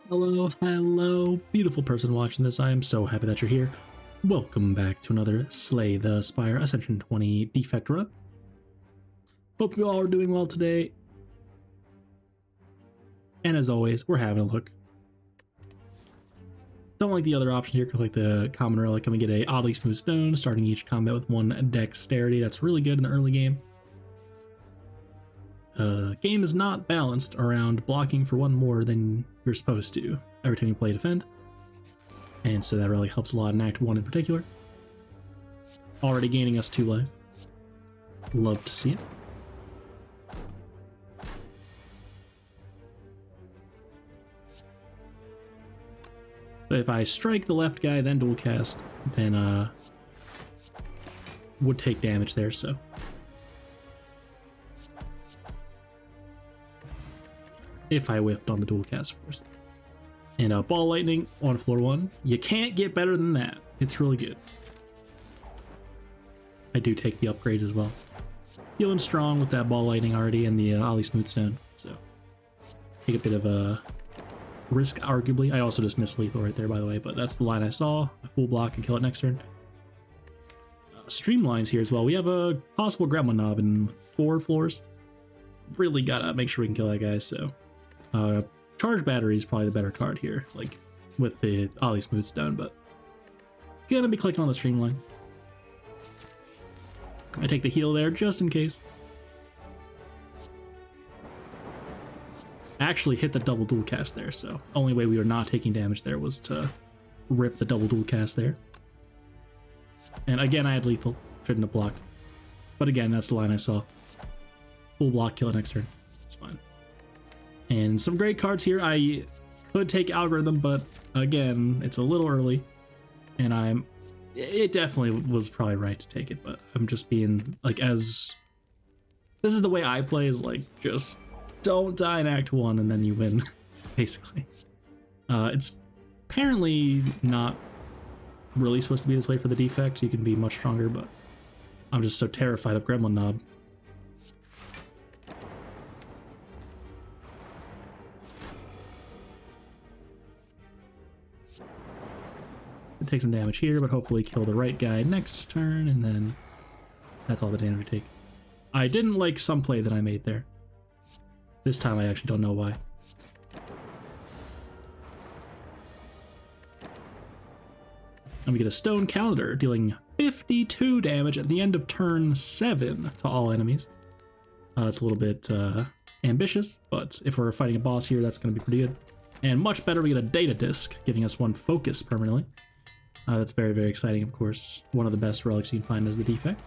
Hello, beautiful person watching this. I am so happy that you're here. Welcome back to another Slay the Spire Ascension 20 Defect run. Hope you all are doing well today. And as always, we're having a look. Don't like the other option here, because like the common relic, I'm gonna get a oddly smooth stone, starting each combat with 1 dexterity. That's really good in the early game. Game is not balanced around blocking for 1 more than you're supposed to every time you play defend, and so that really helps a lot in Act 1 in particular. Already gaining us 2 life. Love to see it. But if I strike the left guy, then dual cast, then would take damage there, so. If I whiffed on the dual cast, of course. And ball lightning on floor 1. You can't get better than that. It's really good. I do take the upgrades as well. Feeling strong with that ball lightning already and the Ollie Smooth Stone, so take a bit of a risk, arguably. I also just missed lethal right there, by the way, but that's the line I saw. A full block and kill it next turn. Streamlines here as well. We have a possible gremlin knob in 4 floors. Really gotta make sure we can kill that guy, so. Charge battery is probably the better card here, like with the Ollie Smooth Stone, but gonna be clicking on the streamline. I take the heal there just in case. Actually hit the double dual cast there, so only way we were not taking damage there was to rip the double dual cast there. And again, I had lethal, shouldn't have blocked. But again, that's the line I saw. Full block, kill it next turn. It's fine. And some great cards here. I could take Algorithm, but again, it's a little early. And it definitely was probably right to take it, but I'm just being, like, this is the way I play, is like, just don't die in Act 1 and then you win, basically. It's apparently not really supposed to be this way for the Defect. You can be much stronger, but I'm just so terrified of Gremlin Knob. Take some damage here, but hopefully kill the right guy next turn, and then that's all the damage we take. I didn't like some play that I made there. This time I actually don't know why. And we get a Stone Calendar, dealing 52 damage at the end of turn 7 to all enemies. It's a little bit ambitious, but if we're fighting a boss here, that's going to be pretty good. And much better, we get a Data Disc, giving us 1 focus permanently. That's very, very exciting, of course. One of the best relics you can find is the Defect.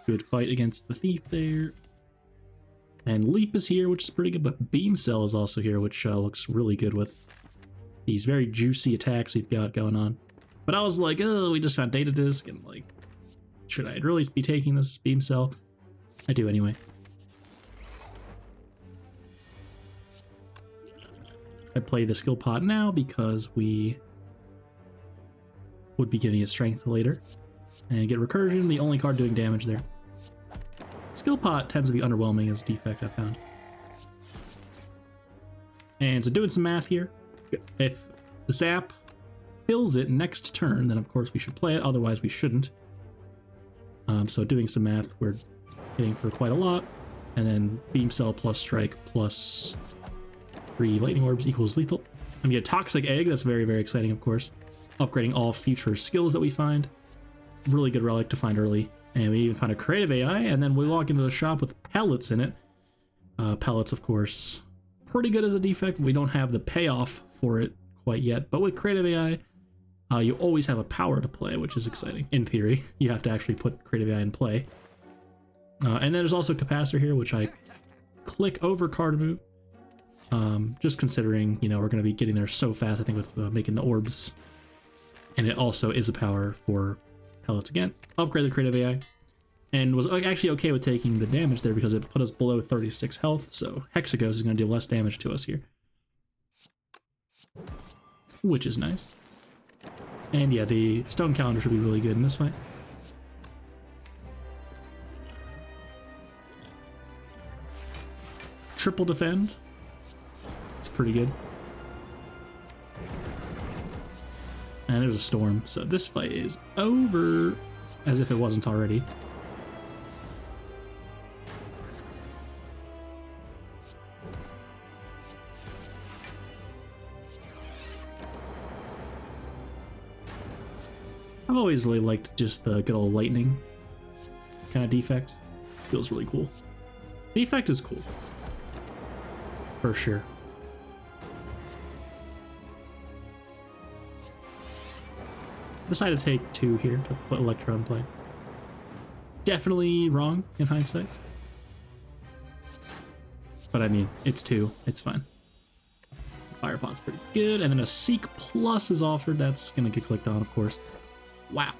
Good fight against the Thief there. And Leap is here, which is pretty good, but Beam Cell is also here, which looks really good with these very juicy attacks we've got going on. But I was like, oh, we just found Data Disc, and like, should I really be taking this Beam Cell? I do anyway. I play the skill pot now because we would be giving it strength later. And get Recursion, the only card doing damage there. Skill pot tends to be underwhelming as Defect, I found. And so doing some math here. If Zap kills it next turn, then of course we should play it, otherwise we shouldn't. So doing some math, we're hitting for quite a lot, and then Beam Cell plus Strike plus 3 Lightning Orbs equals lethal. And we get Toxic Egg, that's very, very exciting, of course. Upgrading all future skills that we find. Really good relic to find early. And we even find a Creative AI, and then we walk into the shop with pellets in it. Pellets, of course, pretty good as a Defect. We don't have the payoff for it quite yet, but with Creative AI, you always have a power to play, which is exciting. In theory, you have to actually put Creative AI in play. And then there's also Capacitor here, which I click over card move. Just considering, you know, we're going to be getting there so fast, I think, with making the orbs. And it also is a power for pellets again. Upgrade the Creative AI. And was actually okay with taking the damage there because it put us below 36 health, so Hexagos is going to do less damage to us here. Which is nice. And yeah, the stone calendar should be really good in this fight. Triple defend. It's pretty good. And there's a storm, so this fight is over, as if it wasn't already. I've always really liked just the good old lightning kind of defect. Feels really cool. Defect is cool. For sure. Decided to take 2 here to put Electro in play. Definitely wrong in hindsight. But I mean, it's 2. It's fine. Firepot's pretty good. And then a Seek Plus is offered. That's going to get clicked on, of course. Wow.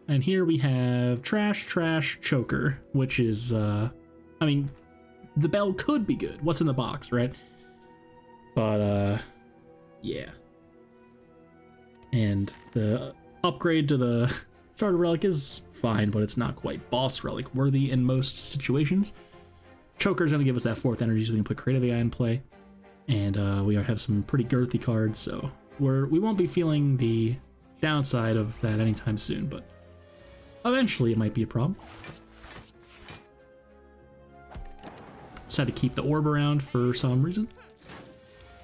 And here we have Trash, Trash, Choker, which is, I mean, the bell could be good. What's in the box, right? But, yeah. And the upgrade to the starter relic is fine, but it's not quite boss relic worthy in most situations. Choker's going to give us that 4th energy so we can put Creative AI in play. And we have some pretty girthy cards, so we won't be feeling the downside of that anytime soon, but eventually it might be a problem. Just had to keep the orb around for some reason.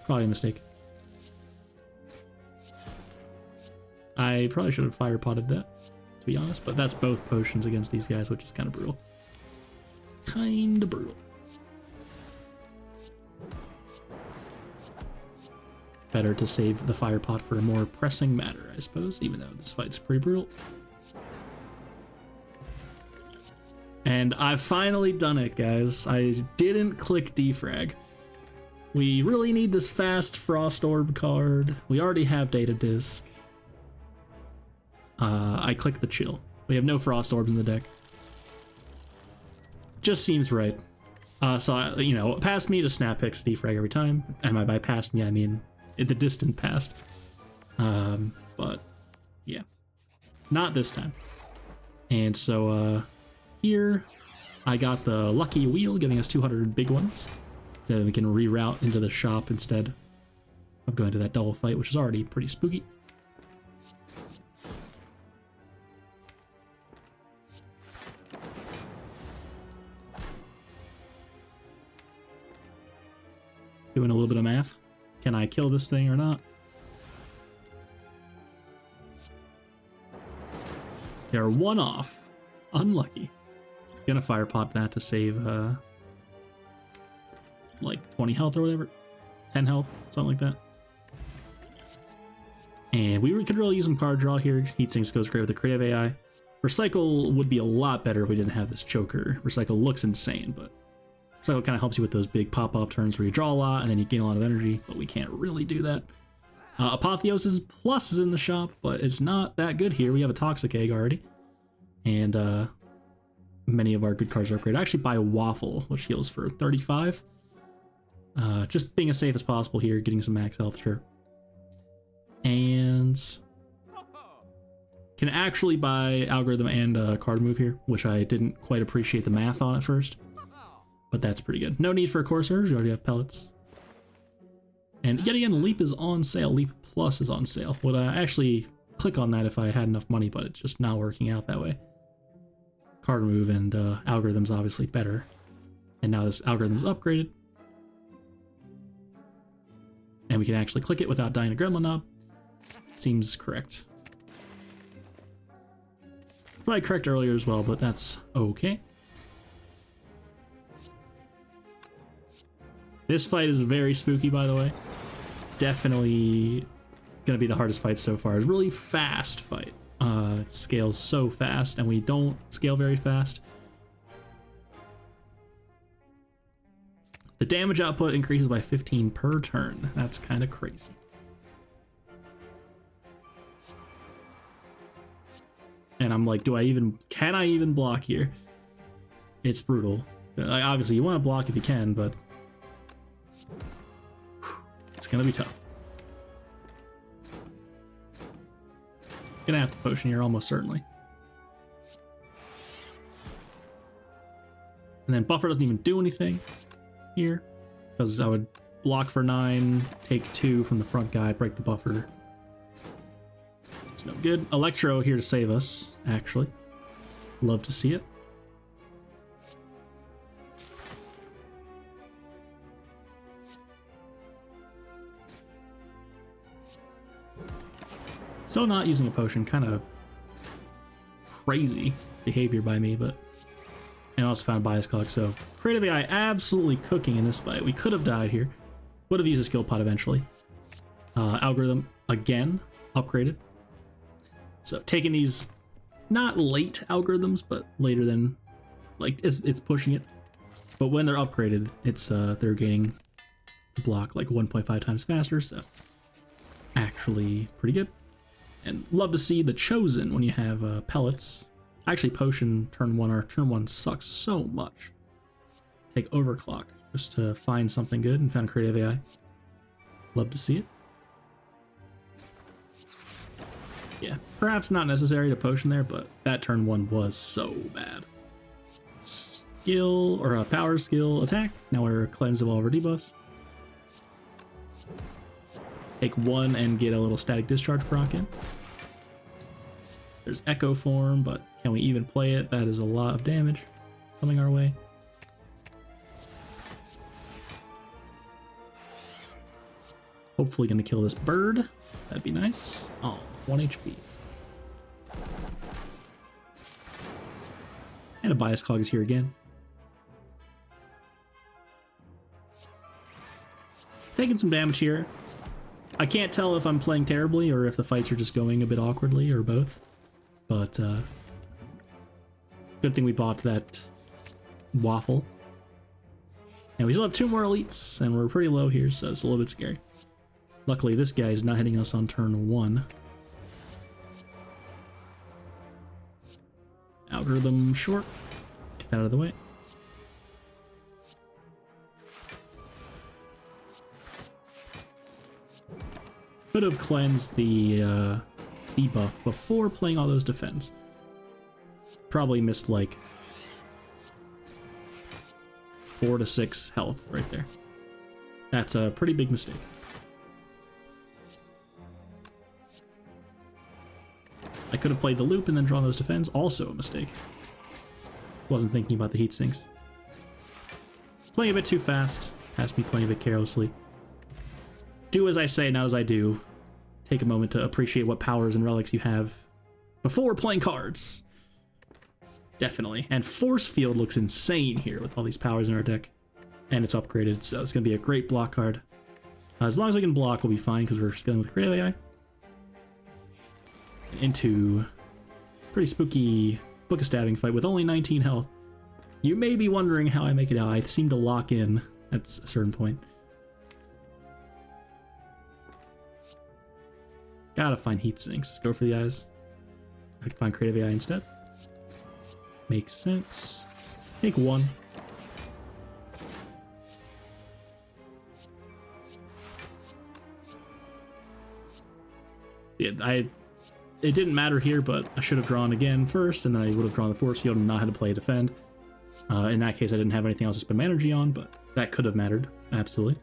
Probably a mistake. I probably should have fire potted that, to be honest, but that's both potions against these guys, which is kind of brutal. Kind of brutal. Better to save the fire pot for a more pressing matter, I suppose, even though this fight's pretty brutal. And I've finally done it, guys. I didn't click defrag. We really need this fast Frost Orb card. We already have Data Disc. I clicked the chill. We have no Frost Orbs in the deck. Just seems right. So, you know, past me to snap picks defrag every time. And by past me, I mean in the distant past. But, yeah. Not this time. And so, here, I got the Lucky Wheel, giving us 200 big ones. So that we can reroute into the shop instead of going to that double fight, which is already pretty spooky. Doing a little bit of math. Can I kill this thing or not? They're 1 off. Unlucky. Gonna fire pot that to save like 20 health or whatever. 10 health, something like that. And we could really use some card draw here. Heatsinks goes great with the Creative AI. Recycle would be a lot better if we didn't have this Choker. Recycle looks insane, but Recycle kind of helps you with those big pop-off turns where you draw a lot and then you gain a lot of energy, but we can't really do that. Apotheosis Plus is in the shop, but it's not that good here. We have a Toxic Egg already. And many of our good cards are upgraded. I actually buy a Waffle, which heals for 35. Just being as safe as possible here, getting some max health, sure. And can actually buy Algorithm and card move here, which I didn't quite appreciate the math on at first. But that's pretty good. No need for a Core Surge, we already have pellets. And yet again, Leap is on sale. Leap Plus is on sale. Would I actually click on that if I had enough money, but it's just not working out that way. Card move and Algorithm's obviously better. And now this Algorithm's upgraded. And we can actually click it without dying to Gremlin Knob. Seems correct. Probably correct earlier as well, but that's okay. This fight is very spooky, by the way. Definitely gonna be the hardest fight so far. It's a really fast fight. It scales so fast, and we don't scale very fast. The damage output increases by 15 per turn. That's kind of crazy. And I'm like, can I even block here? It's brutal. Like, obviously, you want to block if you can, but it's gonna be tough. Gonna have to potion here, almost certainly. And then buffer doesn't even do anything here, because I would block for 9, take 2 from the front guy, break the buffer. It's no good. Electro here to save us, actually. Love to see it. So not using a potion, kind of crazy behavior by me, but... And also found Bias Cog, so... Creative AI absolutely cooking in this fight. We could have died here. Would have used a skill pot eventually. Algorithm, again, upgraded. So taking these, not late algorithms, but later than... Like, it's pushing it. But when they're upgraded, it's they're gaining the block like 1.5 times faster, so... Actually pretty good. And love to see the Chosen when you have pellets. Actually, potion turn 1, or turn 1 sucks so much. Take overclock just to find something good, and found creative AI. Love to see it. Yeah, perhaps not necessary to potion there, but that turn 1 was so bad. Skill, or a power skill attack. Now we're cleansed of all of our debuffs. Take 1 and get a little static discharge proc in. There's Echo Form, but can we even play it? That is a lot of damage coming our way. Hopefully gonna kill this bird. That'd be nice. Oh, 1 HP. And a Bias Cog is here again. Taking some damage here. I can't tell if I'm playing terribly or if the fights are just going a bit awkwardly, or both. But, good thing we bought that waffle. And we still have 2 more elites, and we're pretty low here, so it's a little bit scary. Luckily, this guy is not hitting us on turn 1. Algorithm short. Get that out of the way. Could have cleansed the debuff before playing all those defense. Probably missed like 4 to 6 health right there. That's a pretty big mistake. I could have played the loop and then drawn those defense. Also a mistake. Wasn't thinking about the heat sinks. Playing a bit too fast. Has me playing a bit carelessly. Do as I say, not as I do. Take a moment to appreciate what powers and relics you have before playing cards. Definitely. And Force Field looks insane here with all these powers in our deck. And it's upgraded, so it's going to be a great block card. As long as we can block, we'll be fine, because we're scaling with Creative AI. Into pretty spooky Book of Stabbing fight with only 19 health. You may be wondering how I make it out. I seem to lock in at a certain point. Gotta find heat sinks. Go for the eyes. I can find creative AI instead. Makes sense. Take 1. Yeah, it didn't matter here, but I should have drawn again first, and then I would have drawn the force field and not had to play defend. In that case, I didn't have anything else to spend my energy on, but that could have mattered. Absolutely.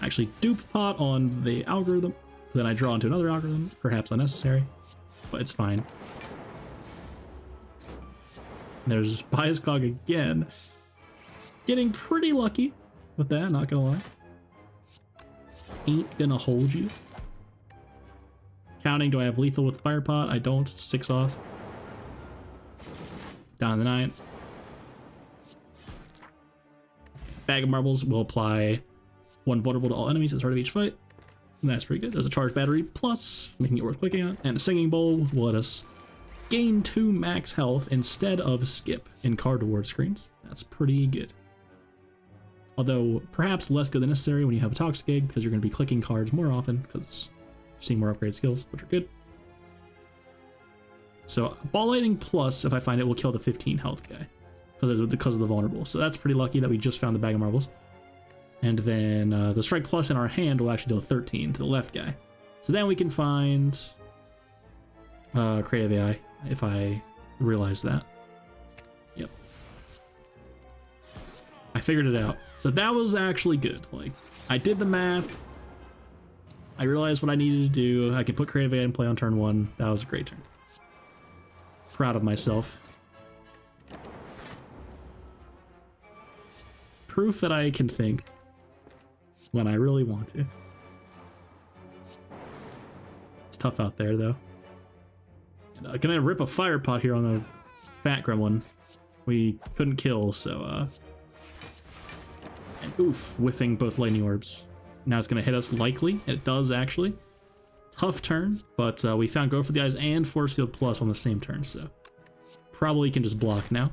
Actually, dupe pot on the algorithm. Then I draw into another algorithm, perhaps unnecessary, but it's fine. There's Bias Cog again. Getting pretty lucky with that, not gonna lie. Ain't gonna hold you. Counting, do I have lethal with Fire Pot? I don't. 6 off. Down to 9. Bag of Marbles will apply 1 vulnerable to all enemies at the start of each fight. And that's pretty good. There's a charge battery plus, making it worth clicking on. And a Singing Bowl will let us gain 2 max health instead of skip in card reward screens. That's pretty good. Although, perhaps less good than necessary when you have a Toxic Egg, because you're going to be clicking cards more often, because you're seeing more upgraded skills, which are good. So, Ball Lightning plus, if I find it, will kill the 15 health guy, because of the vulnerable. So that's pretty lucky that we just found the Bag of Marbles. And then the Strike Plus in our hand will actually deal 13 to the left guy. So then we can find Creative AI, if I realize that. Yep. I figured it out. So that was actually good. Like, I did the math. I realized what I needed to do. I could put Creative AI in play on turn 1. That was a great turn. Proud of myself. Proof that I can think when I really want to. It's tough out there, though. And, gonna rip a fire pot here on the fat gremlin. We couldn't kill, so and oof, whiffing both lightning orbs. Now it's gonna hit us likely. It does actually. Tough turn, but we found Go for the Eyes and Force Field Plus on the same turn, so probably can just block now.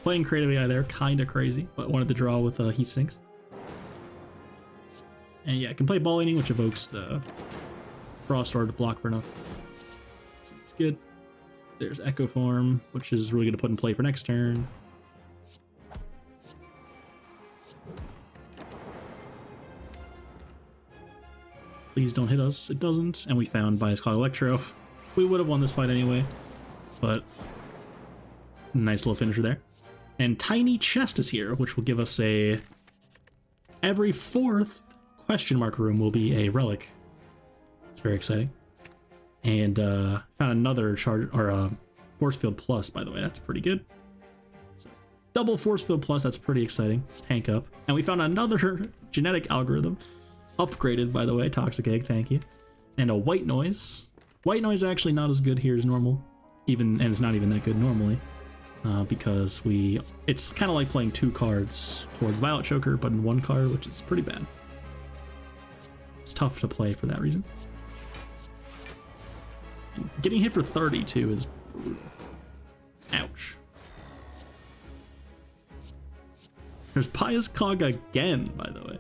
Playing Creative AI there, kinda crazy, but wanted to draw with Heat Sinks. And yeah, I can play Ball Lightning, which evokes the Frost Orb to block for enough. Seems good. There's Echo Form, which is really good to put in play for next turn. Please don't hit us. It doesn't. And we found Bias Cloud Electro. We would have won this fight anyway, but nice little finisher there. And Tiny Chest is here, which will give us a... Every 4th question mark room will be a relic. It's very exciting. And found another charge, or Force Field Plus, by the way. That's pretty good. So, double Force Field Plus, that's pretty exciting. Tank up. And we found another genetic algorithm. Upgraded, by the way. Toxic Egg, thank you. And a White Noise. White Noise actually not as good here as normal. And it's not even that good normally. Because it's kind of like playing 2 cards towards Violet Choker, but in 1 card, which is pretty bad. It's tough to play for that reason. And getting hit for 30 too is brutal. Ouch. There's Pious Cog again, by the way.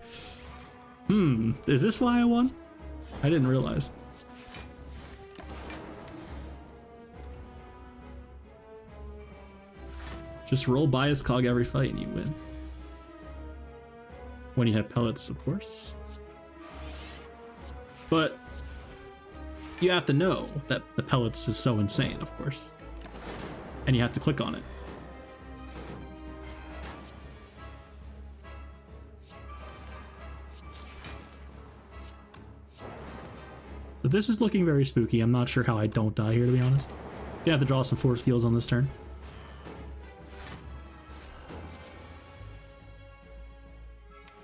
Is this why I won? I didn't realize. Just roll Bias Cog every fight and you win. When you have pellets, of course. But you have to know that the pellets is so insane, of course. And you have to click on it. So this is looking very spooky. I'm not sure how I don't die here, to be honest. You have to draw some force fields on this turn.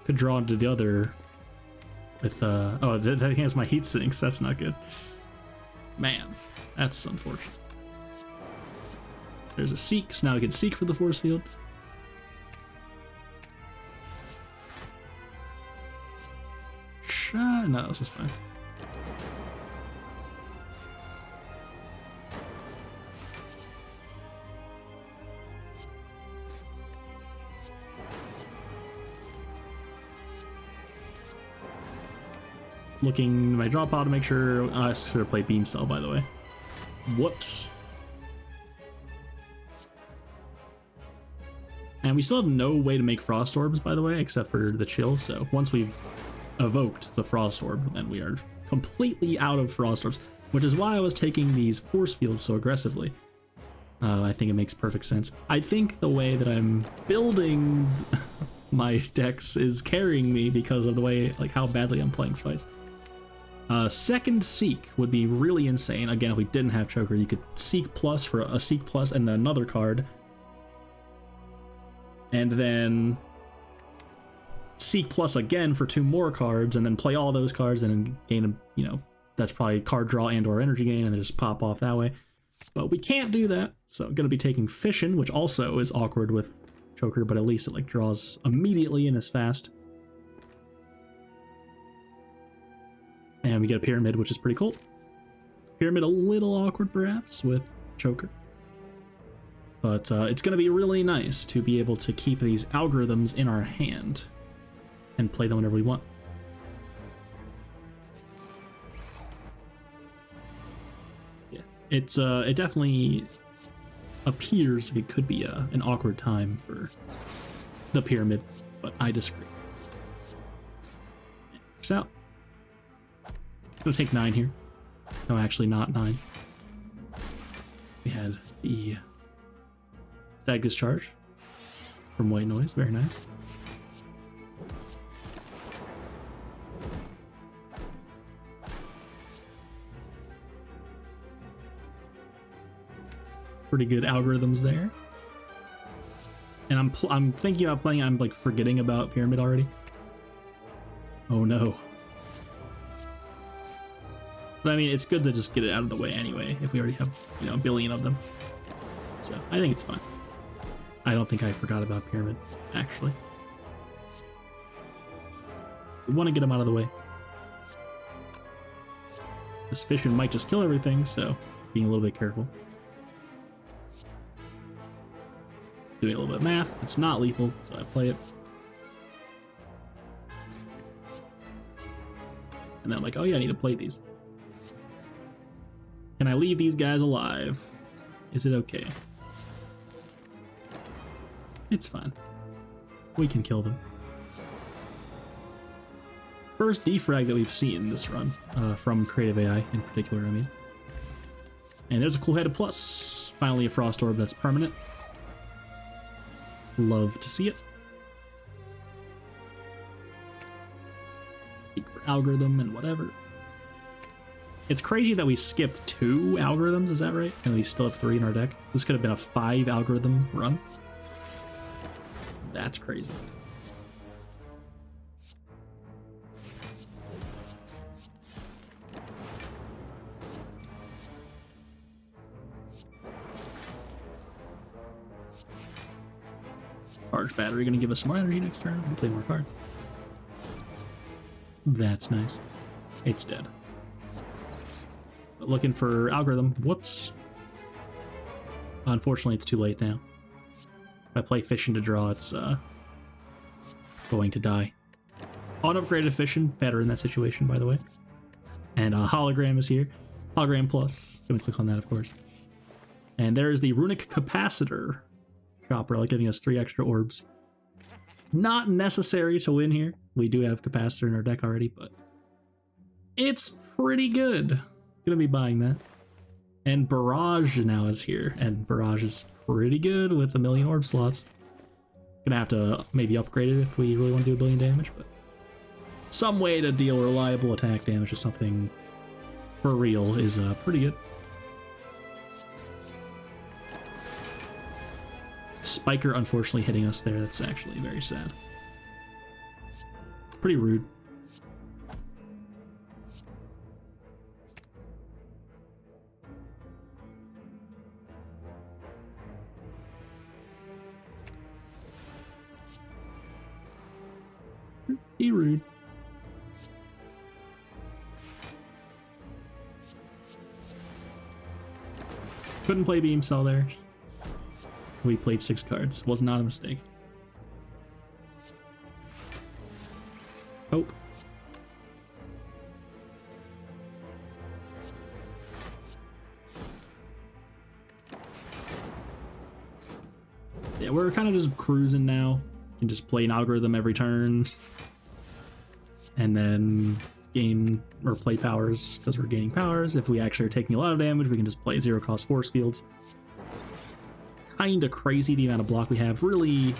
Could draw into the other with oh, that has my heat sinks. That's not good. Man, that's unfortunate. There's a Seek, so now we can Seek for the force field. No, this is fine. Looking at my draw pile to make sure I should have played Beam Cell, by the way. Whoops. And we still have no way to make Frost Orbs, by the way, except for the Chill. So once we've evoked the Frost Orb, then we are completely out of Frost Orbs, which is why I was taking these Force Fields so aggressively. I think it makes perfect sense. I think the way that I'm building my decks is carrying me because of the way, like, how badly I'm playing fights. Second Seek would be really insane. Again, if we didn't have Choker, you could Seek Plus for a Seek Plus and another card. And then Seek Plus again for 2 more cards, and then play all those cards and then gain a, you know, that's probably card draw and or energy gain, and then just pop off that way. But we can't do that, so I'm going to be taking Fission, which also is awkward with Choker, but at least it like draws immediately and is fast. And we get a Pyramid, which is pretty cool. Pyramid a little awkward perhaps with Choker. But it's going to be really nice to be able to keep these algorithms in our hand and play them whenever we want. Yeah, it definitely appears it could be an awkward time for the Pyramid, but I disagree. It works out. Gonna take 9 here. No, actually not 9. We had the Stag Discharge from White Noise. Very nice. Pretty good algorithms there. And I'm thinking about playing. I'm like forgetting about Pyramid already. Oh no. But I mean, it's good to just get it out of the way anyway, if we already have, you know, a billion of them. So I think it's fine. I don't think I forgot about Pyramid, actually. We want to get them out of the way. This Fission might just kill everything, so being a little bit careful. Doing a little bit of math. It's not lethal, so I play it. And then I'm like, oh yeah, I need to play these. Can I leave these guys alive? Is it okay? It's fine. We can kill them. First defrag that we've seen this run, from Creative AI in particular, I mean. And there's a cool headed plus. Finally a Frost Orb that's permanent. Love to see it. For algorithm and whatever. It's crazy that we skipped 2 algorithms, is that right? And we still have 3 in our deck. This could have been a 5 algorithm run. That's crazy. Charge battery gonna give us more energy next turn. We'll play more cards. That's nice. It's dead. But looking for algorithm. Whoops. Unfortunately, it's too late now. If I play Fission to draw, it's going to die. Unupgraded Fission, better in that situation, by the way. And Hologram is here. Hologram Plus. Gonna click on that, of course. And there's the Runic Capacitor Shop Relic, giving us 3 extra orbs. Not necessary to win here. We do have Capacitor in our deck already, but it's pretty good. Gonna be buying that. And Barrage now is here, and Barrage is pretty good with 1,000,000 orb slots. Gonna have to maybe upgrade it if we really want to do 1 billion damage, but some way to deal reliable attack damage or something for real is pretty good. Spiker unfortunately hitting us there. That's actually very sad. Pretty rude. Pretty rude. Couldn't play Beam Cell there. We played 6 cards. Was not a mistake. Hope. Yeah, we're kind of just cruising now. You can just play an algorithm every turn. And then gain or play powers because we're gaining powers. If we actually are taking a lot of damage, we can just play 0-cost force fields. Kinda crazy the amount of block we have, really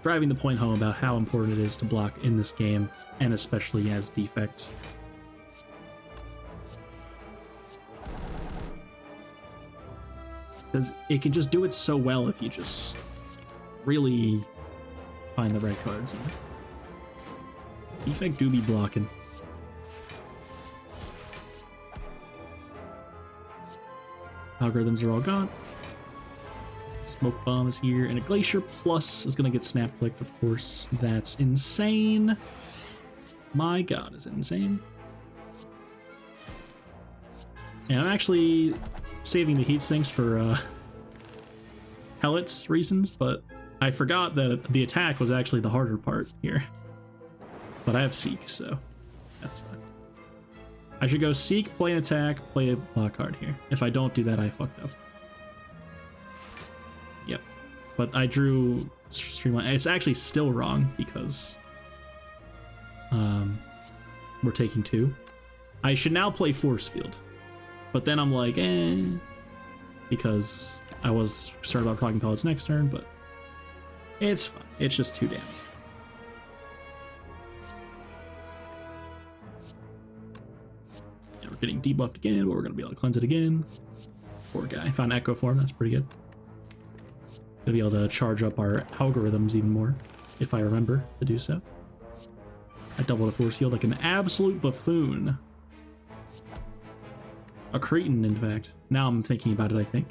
driving the point home about how important it is to block in this game, and especially as Defect. Because it can just do it so well if you just really find the right cards. Defect do be blocking. Algorithms are all gone. Smoke Bomb is here, and a Glacier Plus is going to get Snap Clicked, of course. That's insane. My god, is it insane? And I'm actually saving the heat sinks for pellets reasons, but I forgot that the attack was actually the harder part here. But I have Seek, so that's fine. I should go Seek, play an attack, play a block card here. If I don't do that, I fucked up. Yep. But I drew Streamline. It's actually still wrong because we're taking 2. I should now play Force Field. But then I'm like, because I was concerned about proccing pellets next turn, but it's fine. It's just 2 damage. And we're getting debuffed again, but we're going to be able to cleanse it again. Poor guy. Found Echo Form, that's pretty good. Gonna be able to charge up our algorithms even more, if I remember to do so. I double the Force Field like an absolute buffoon. A cretin, in fact. Now I'm thinking about it, I think.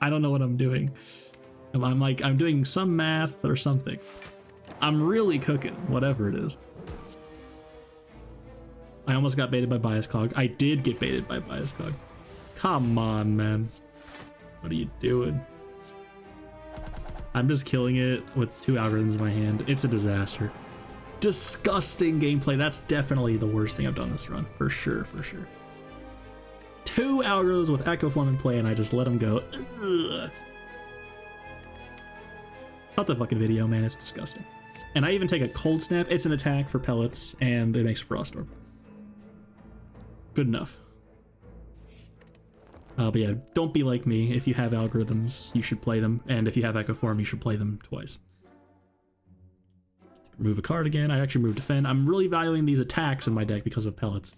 I don't know what I'm doing. I'm doing some math or something. I'm really cooking, whatever it is. I almost got baited by Bias Cog. I did get baited by Bias Cog. Come on, man. What are you doing? I'm just killing it with 2 algorithms in my hand. It's a disaster. Disgusting gameplay. That's definitely the worst thing I've done this run. For sure, for sure. 2 algorithms with Echo Form in play and I just let them go. Ugh. Cut the fucking video, man. It's disgusting. And I even take a Cold Snap. It's an attack for pellets and it makes a Frost Orb. Good enough. But yeah, don't be like me. If you have algorithms, you should play them. And if you have Echo Form, you should play them twice. Remove a card again. I actually moved Defend. I'm really valuing these attacks in my deck because of pellets.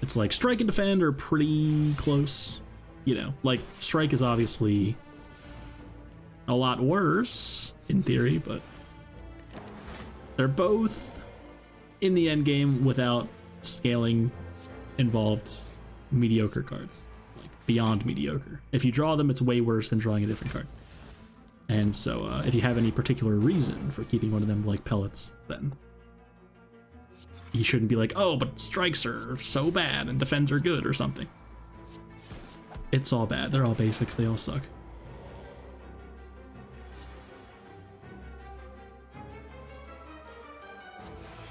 It's like Strike and Defend are pretty close. You know, like Strike is obviously a lot worse in theory, but they're both in the end game without scaling involved mediocre cards, like beyond mediocre. If you draw them, it's way worse than drawing a different card. And so if you have any particular reason for keeping one of them like pellets, then you shouldn't be like, oh, but strikes are so bad and defends are good or something. It's all bad. They're all basics. They all suck.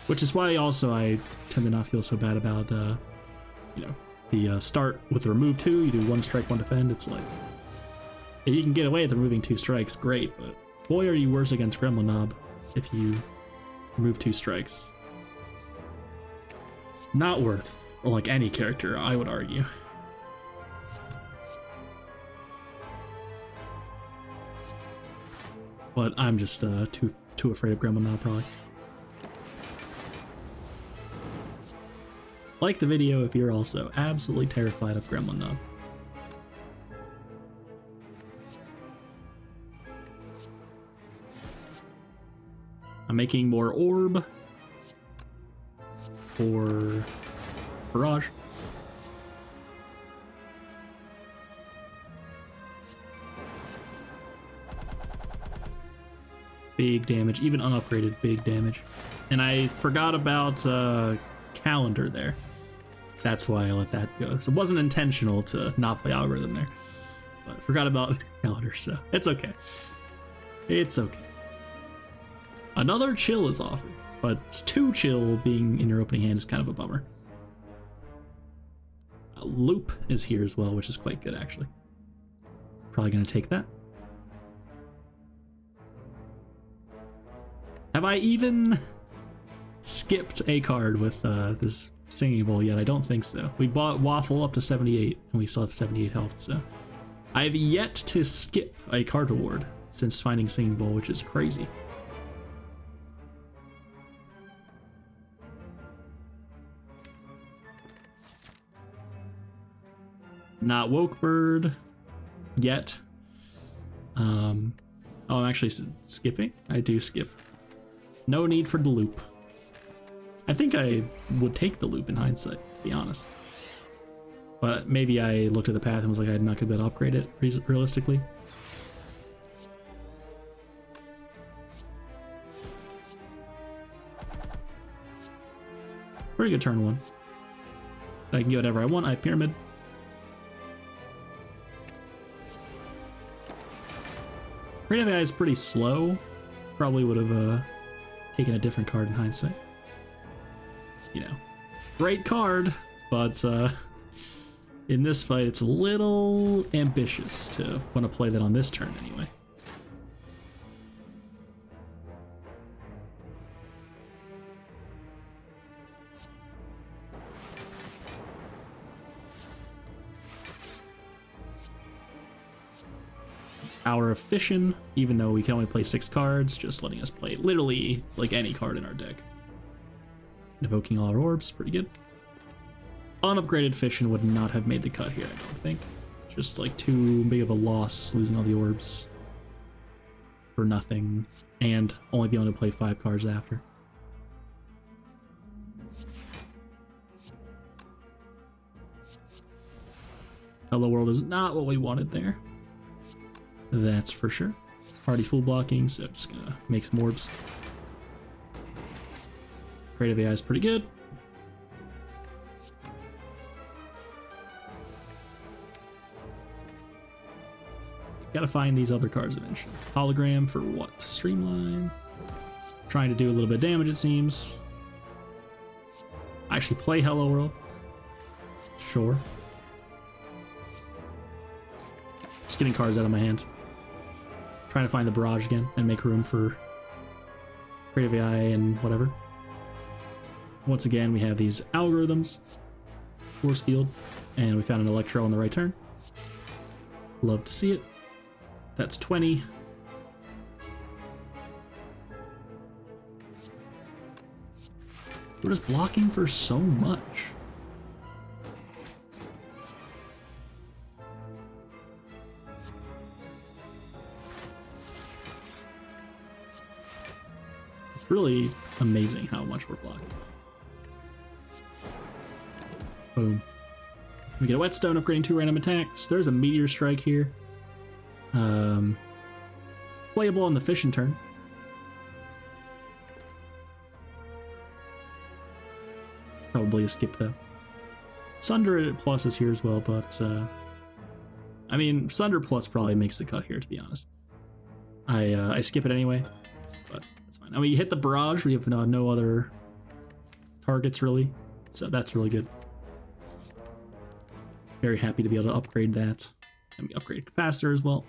Which is why also I tend to not feel so bad about, you know, the start with the remove 2. You do 1 strike, 1 defend. It's like, if you can get away with removing 2 strikes, great. But boy, are you worse against Gremlin Knob if you remove 2 strikes. Not worth, or like any character, I would argue. But I'm just too afraid of Gremlin Knob, probably. Like the video if you're also absolutely terrified of Gremlin Knob. I'm making more orb for Barrage. Big damage, even unupgraded, big damage. And I forgot about Calendar there. That's why I let that go. So it wasn't intentional to not play Algorithm there. But I forgot about Calendar, so it's okay. It's okay. Another chill is offered, but 2 chill being in your opening hand is kind of a bummer. A Loop is here as well, which is quite good actually. Probably going to take that. Have I even skipped a card with this Singing Bowl yet? I don't think so. We bought Waffle up to 78 and we still have 78 health, so I've yet to skip a card reward since finding Singing Bowl, which is crazy. Not Woke Bird yet. Oh, I'm actually skipping. I do skip. No need for the loop. I think I would take the loop in hindsight, to be honest. But maybe I looked at the path and was like, I'm not gonna be able to upgrade it realistically. Pretty good turn 1. I can get whatever I want. I have Pyramid. Arena guy is pretty slow, Probably would have taken a different card in hindsight. You know, great card, but in this fight, it's a little ambitious to want to play that on this turn anyway. Hour of Fission, even though we can only play 6 cards, just letting us play literally like any card in our deck. Invoking all our orbs, pretty good. Unupgraded Fission would not have made the cut here, I don't think. Just like too big of a loss losing all the orbs for nothing, and only being able to play 5 cards after. Hello World is not what we wanted there. That's for sure. Already full blocking, so just gonna make some orbs. Creative AI is pretty good. Gotta find these other cards eventually. Hologram for what? Streamline. Trying to do a little bit of damage, it seems. I actually play Hello World. Sure. Just getting cards out of my hand. Trying to find the barrage again and make room for Creative AI and whatever. Once again, we have these algorithms. Force field. And we found an Electro on the right turn. Love to see it. That's 20. We're just blocking for so much. It's really amazing how much we're blocking. Boom. We get a Whetstone, upgrading 2 random attacks. There's a Meteor Strike here. Playable on the Fission turn. Probably a skip though. Sunder Plus is here as well, but I mean, Sunder Plus probably makes the cut here, to be honest. I skip it anyway, but that's fine. I mean, you hit the barrage, we have no other targets really, so that's really good. Very happy to be able to upgrade that. And we upgrade Capacitor as well.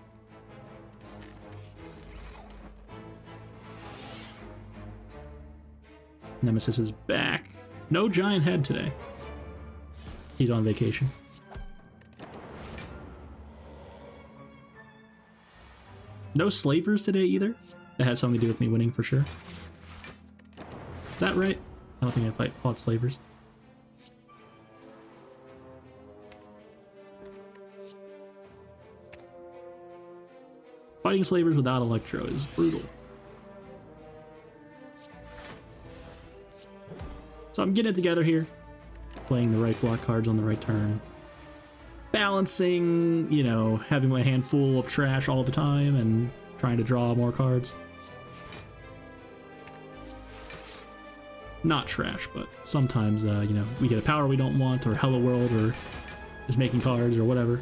Nemesis is back. No giant head today. He's on vacation. No slavers today either. That had something to do with me winning for sure. Is that right? I don't think I fought slavers. Fighting slavers without Electro is brutal. So I'm getting it together here. Playing the right block cards on the right turn. Balancing, you know, having my hand full of trash all the time and trying to draw more cards. Not trash, but sometimes, you know, we get a power we don't want, or Hello World, or is making cards, or whatever.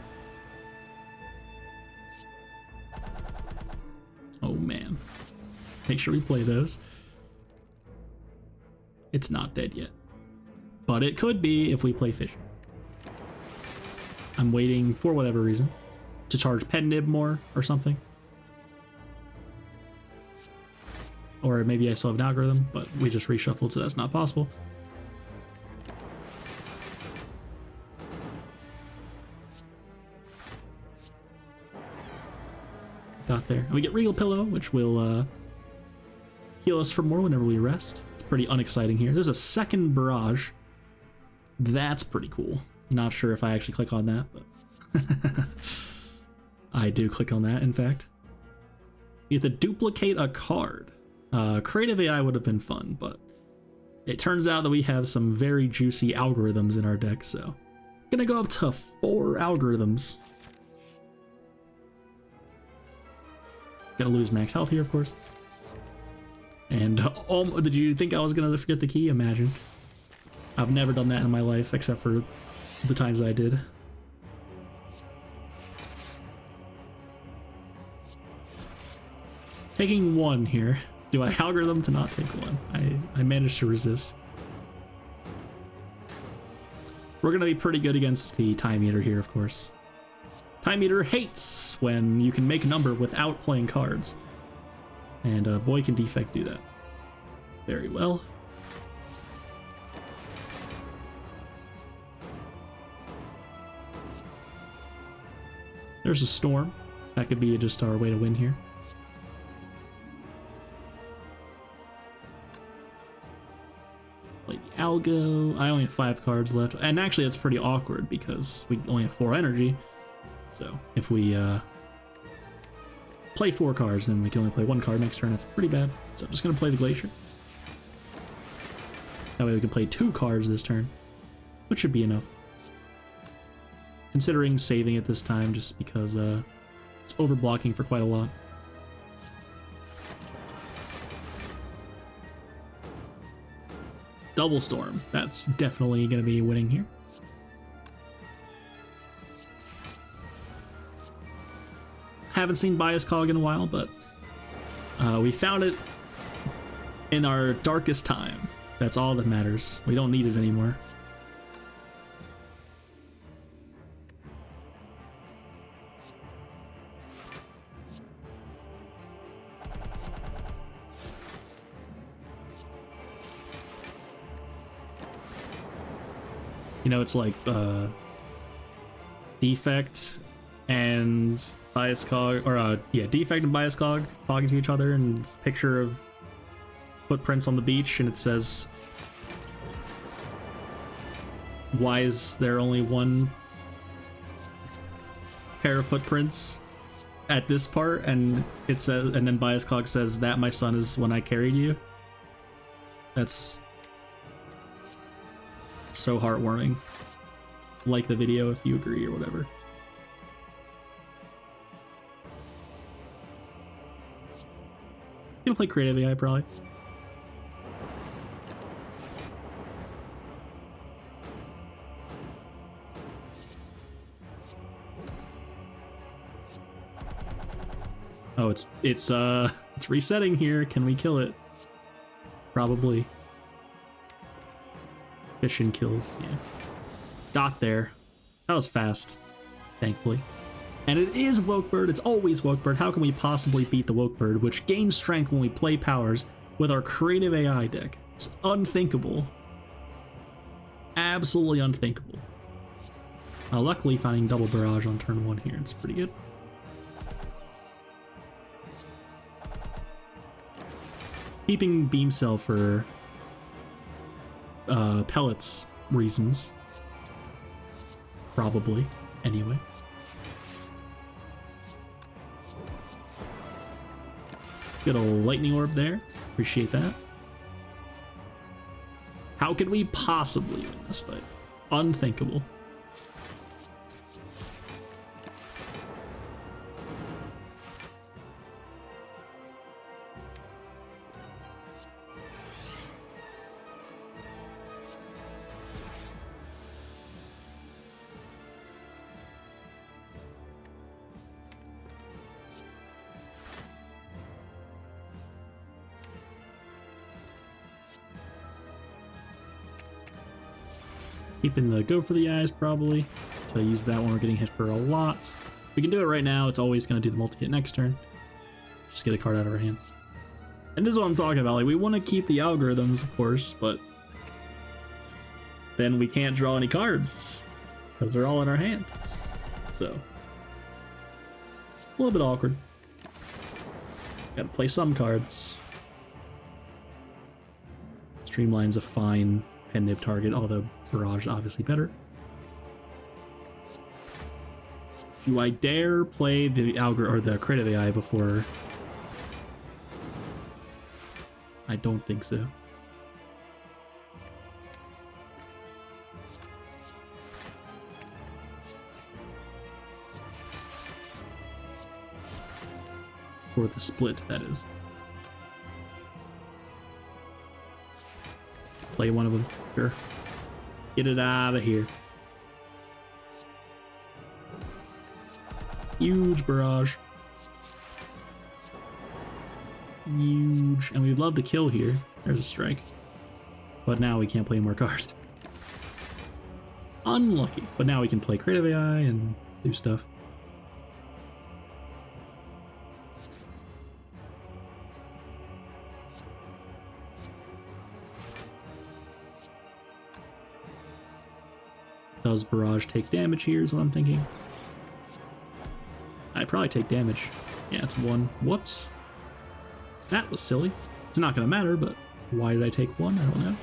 Oh man. Make sure we play those. It's not dead yet. But it could be if we play Fission. I'm waiting, for whatever reason, to charge Pen Nib more or something. Or maybe I still have an algorithm, but we just reshuffled, so that's not possible. Got there. And we get Regal Pillow, which will heal us for more whenever we rest. It's pretty unexciting here. There's a second barrage. That's pretty cool. Not sure if I actually click on that, but I do click on that, in fact. You have to duplicate a card. Creative AI would have been fun, but it turns out that we have some very juicy algorithms in our deck, so gonna go up to 4 algorithms. Gonna lose max health here, of course. And did you think I was gonna forget the key? Imagine. I've never done that in my life, except for the times I did. Taking 1 here. Do I algorithm to not take one? I managed to resist. We're going to be pretty good against the Time Eater here, of course. Time Eater hates when you can make a number without playing cards. And boy, can Defect do that. Very well. There's a Storm. That could be just our way to win here. Play the Algo. I only have 5 cards left. And actually that's pretty awkward because we only have 4 energy. So if we play 4 cards, then we can only play 1 card next turn. That's pretty bad. So I'm just going to play the Glacier. That way we can play 2 cards this turn, which should be enough. Considering saving it this time just because it's overblocking for quite a lot. Double Storm. That's definitely going to be winning here. Haven't seen Bias Cog in a while, but we found it in our darkest time. That's all that matters. We don't need it anymore. You know, it's like Defect and Bias Cog, or yeah, Defect and Bias Cog talking to each other, and picture of footprints on the beach, and it says, "Why is there only one pair of footprints at this part?" And it says, and then Bias Cog says, "That, my son, is when I carried you." That's so heartwarming. Like the video if you agree or whatever. Gonna play Creative AI probably. Oh, it's resetting here. Can we kill it? Probably. Fission kills, yeah. Dot there. That was fast, thankfully. And it is Wokebird. It's always Wokebird. How can we possibly beat the Wokebird, which gains strength when we play powers with our Creative AI deck? It's unthinkable. Absolutely unthinkable. Luckily, finding double barrage on turn 1 here. It's pretty good. Keeping Beam Cell for pellets reasons. Probably, anyway. Good old lightning orb there. Appreciate that. How could we possibly win this fight? Unthinkable. Keeping the go for the eyes probably. So I use that when we're getting hit for a lot. We can do it right now. It's always going to do the multi-hit next turn. Just get a card out of our hand. And this is what I'm talking about. Like, we want to keep the algorithms, of course, but then we can't draw any cards because they're all in our hand. So a little bit awkward. Gotta play some cards. Streamline's a fine pen nib target, although Barrage obviously better. Do I dare play the Algor or the Creative AI before? I don't think so. Or the split, that is. Play one of them, sure. Get it out of here. Huge barrage. Huge. And we'd love to kill here. There's a strike. But now we can't play more cards. Unlucky. But now we can play Creative AI and do stuff. Does Barrage take damage here is what I'm thinking. I'd probably take damage. Yeah, it's 1. Whoops. That was silly. It's not going to matter, but why did I take 1? I don't know.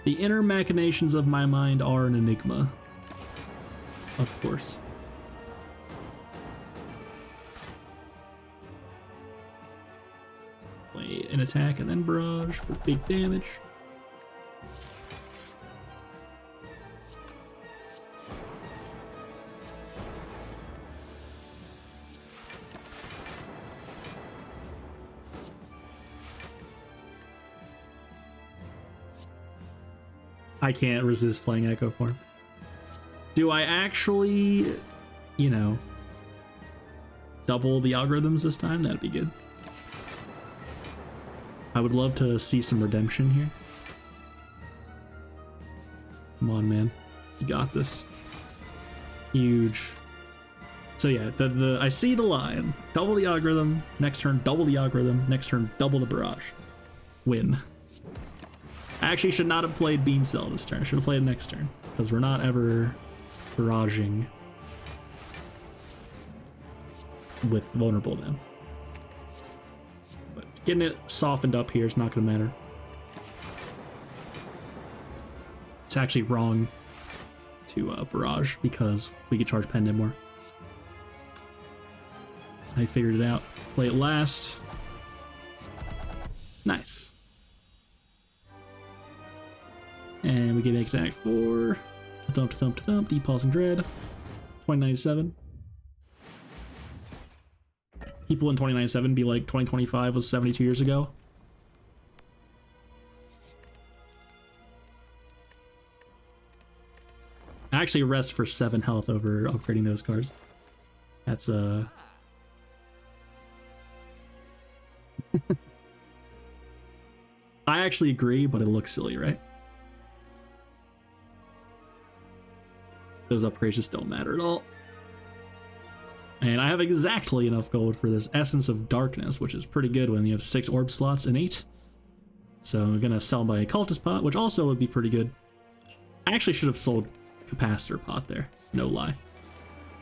The inner machinations of my mind are an enigma. Of course. Play an attack and then barrage for big damage. I can't resist playing Echo Form. Do I actually, you know, double the algorithms this time? That'd be good. I would love to see some redemption here. Come on, man. You got this. Huge. So yeah, I see the line. Double the algorithm. Next turn, double the algorithm. Next turn, double the barrage. Win. I actually should not have played Beam Cell this turn. I should have played it next turn. Because we're not ever barraging with vulnerable then. But getting it softened up here is not going to matter. It's actually wrong to barrage because we could charge Pendant more. I figured it out. Play it last. Nice. And we get attack 4. Thump to thump to thump. Depulsing Dread. 2097. People in 2097 be like 2025 was 72 years ago. I actually rest for 7 health over upgrading those cards. That's I actually agree, but it looks silly, right? Those upgrades just don't matter at all. And I have exactly enough gold for this Essence of Darkness, which is pretty good when you have 6 orb slots and 8. So I'm gonna sell my Cultist Pot, which also would be pretty good. I actually should have sold Capacitor Pot there, no lie.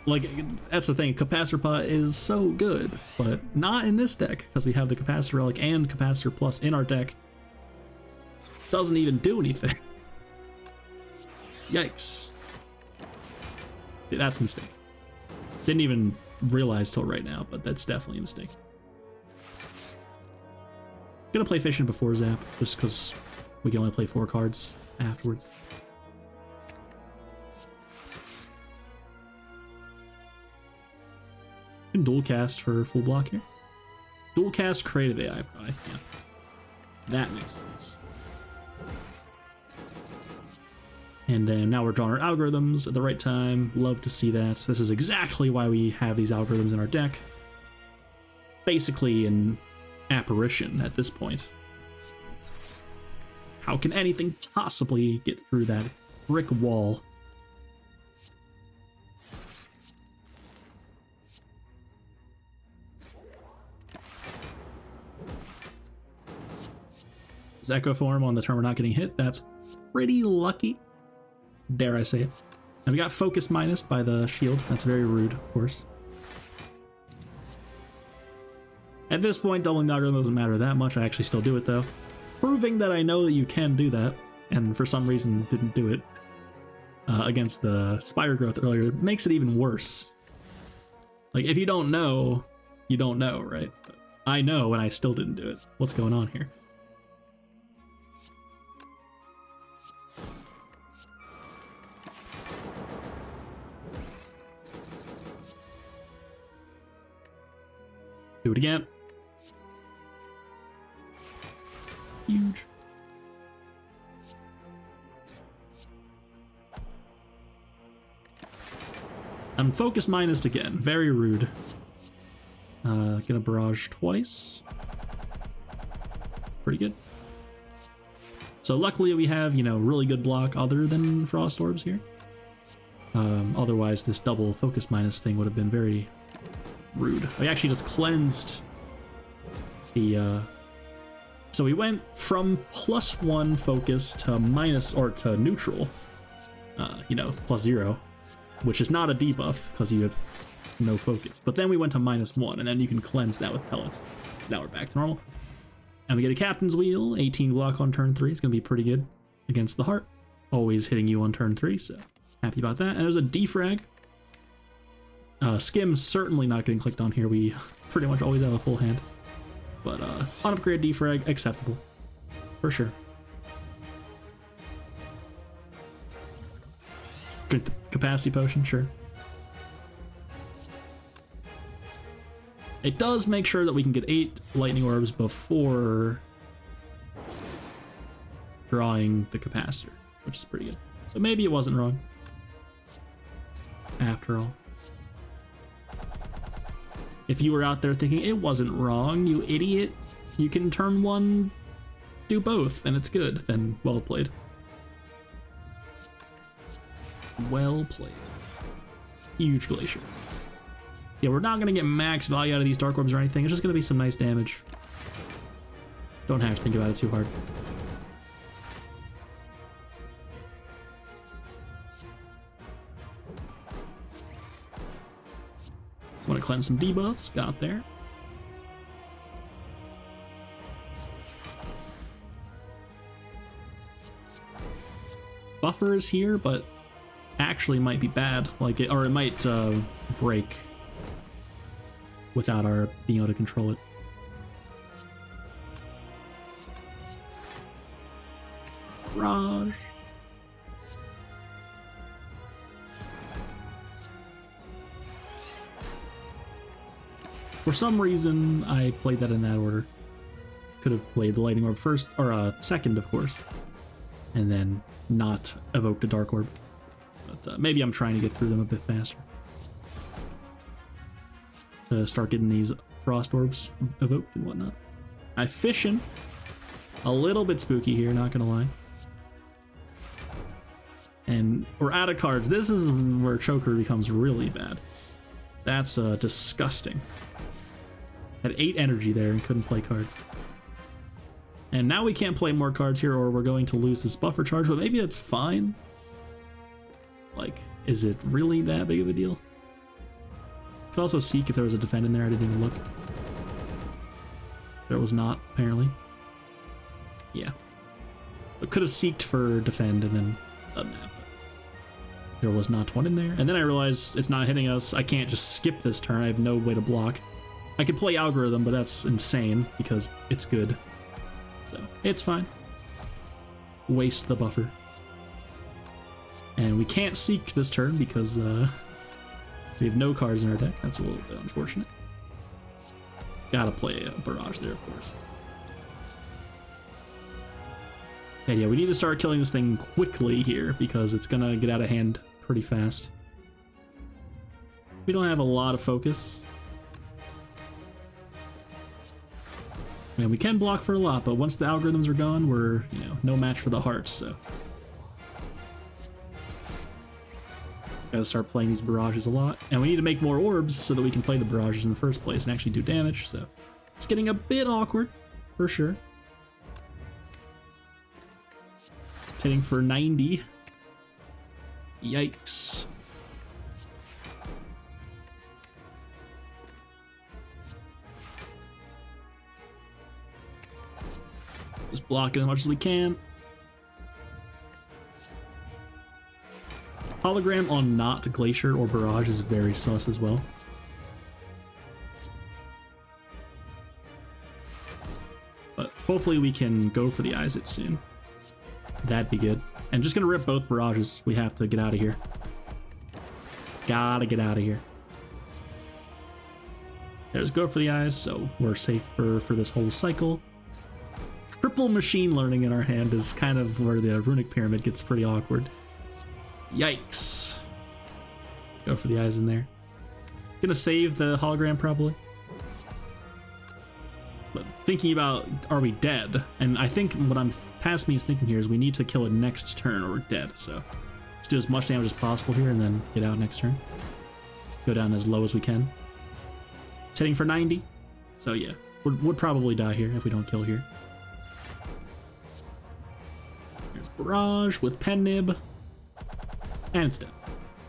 Like, that's the thing, Capacitor Pot is so good, but not in this deck, because we have the Capacitor Relic and Capacitor Plus in our deck. Doesn't even do anything. Yikes. See, that's a mistake. Didn't even realize till right now, but that's definitely a mistake. Gonna play Fission before Zap, just because we can only play 4 cards afterwards. Can dual cast for full block here. Dual cast Creative AI, probably. Yeah. That makes sense. And then now we're drawing our algorithms at the right time. Love to see that. This is exactly why we have these algorithms in our deck. Basically an apparition at this point. How can anything possibly get through that brick wall? There's Echo Form on the turn we're not getting hit. That's pretty lucky. Dare I say it. And we got Focus minused by the shield. That's very rude, of course. At this point, doubling the algorithm doesn't matter that much. I actually still do it, though. Proving that I know that you can do that, and for some reason didn't do it against the Spire Growth earlier, makes it even worse. Like, if you don't know, you don't know, right? But I know, and I still didn't do it. What's going on here? Do it again. Huge. I'm Focus minused again. Very rude. Gonna barrage twice. Pretty good. So luckily we have, you know, really good block other than Frost Orbs here. Otherwise this double focus minus thing would have been very rude. We actually just cleansed the... So we went from +1 focus to minus, or to neutral, you know, +0, which is not a debuff because you have no focus. But then we went to -1, and then you can cleanse that with pellets. So now we're back to normal. And we get a Captain's Wheel, 18 block on turn 3. It's going to be pretty good against the Heart. Always hitting you on turn 3, so happy about that. And there's a Defrag. Skim's certainly not getting clicked on here. We pretty much always have a full hand. But on upgrade Defrag, acceptable. For sure. Drink the capacity potion, sure. It does make sure that we can get 8 lightning orbs before drawing the capacitor, which is pretty good. So maybe it wasn't wrong. After all. If you were out there thinking it wasn't wrong, you idiot, you can turn 1, do both, and it's good, then well played. Well played. Huge Glacier. Yeah, we're not going to get max value out of these Dark Orbs or anything. It's just going to be some nice damage. Don't have to think about it too hard. Want to cleanse some debuffs. Got there. Buffer is here, but actually might be bad. Like it, or it might break without our being able to control it. Barrage. For some reason, I played that in that order. Could have played the Lightning Orb first, or second, of course, and then not evoked a Dark Orb. But maybe I'm trying to get through them a bit faster. To start getting these Frost Orbs evoked and whatnot. I'm fishing. A little bit spooky here, not gonna lie. And we're out of cards. This is where Choker becomes really bad. That's disgusting. Had 8 energy there and couldn't play cards. And now we can't play more cards here or we're going to lose this buffer charge, but maybe that's fine. Like, is it really that big of a deal? Could also seek if there was a defend in there. I didn't even look. There was not, apparently. Yeah. But could have seeked for defend and then done that. There was not one in there. And then I realized it's not hitting us. I can't just skip this turn. I have no way to block. I could play Algorithm, but that's insane because it's good. So, it's fine. Waste the buffer. And we can't seek this turn because we have no cards in our deck. That's a little bit unfortunate. Gotta play a Barrage there, of course. And yeah, we need to start killing this thing quickly here because it's gonna get out of hand pretty fast. We don't have a lot of focus. And we can block for a lot, but once the algorithms are gone, we're, you know, no match for the hearts, so. Gotta start playing these barrages a lot. And we need to make more orbs so that we can play the barrages in the first place and actually do damage, so. It's getting a bit awkward, for sure. It's hitting for 90. Yikes. Just block it as much as we can. Hologram on not Glacier or Barrage is very sus as well. But hopefully we can go for the Eyes soon. That'd be good. And just gonna rip both Barrages. We have to get out of here. Gotta get out of here. There's go for the Eyes, so we're safe for this whole cycle. Triple machine learning in our hand is kind of where the runic pyramid gets pretty awkward. Yikes. Go for the Eyes in there. Gonna save the hologram probably. But thinking about, are we dead? And I think what I'm past me is thinking here is we need to kill it next turn or we're dead. So let's do as much damage as possible here and then get out next turn. Go down as low as we can. It's hitting for 90. So yeah, would probably die here if we don't kill here. There's Barrage with Pen Nib. And it's dead.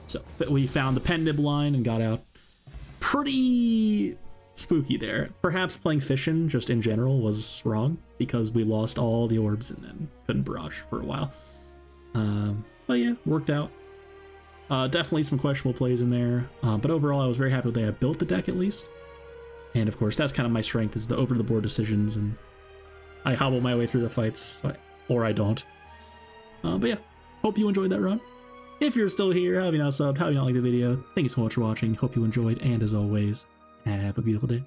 So we found the Pen Nib line and got out. Pretty spooky there. Perhaps playing Fission just in general was wrong because we lost all the orbs and then couldn't Barrage for a while. But yeah, worked out. Definitely some questionable plays in there, but overall I was very happy with the way I built the deck at least. And of course that's kind of my strength, is the over the board decisions, and I hobble my way through the fights, or I don't. But yeah, hope you enjoyed that run. If you're still here, how have you not subbed, how have you not liked the video, thank you so much for watching, hope you enjoyed, and as always, have a beautiful day.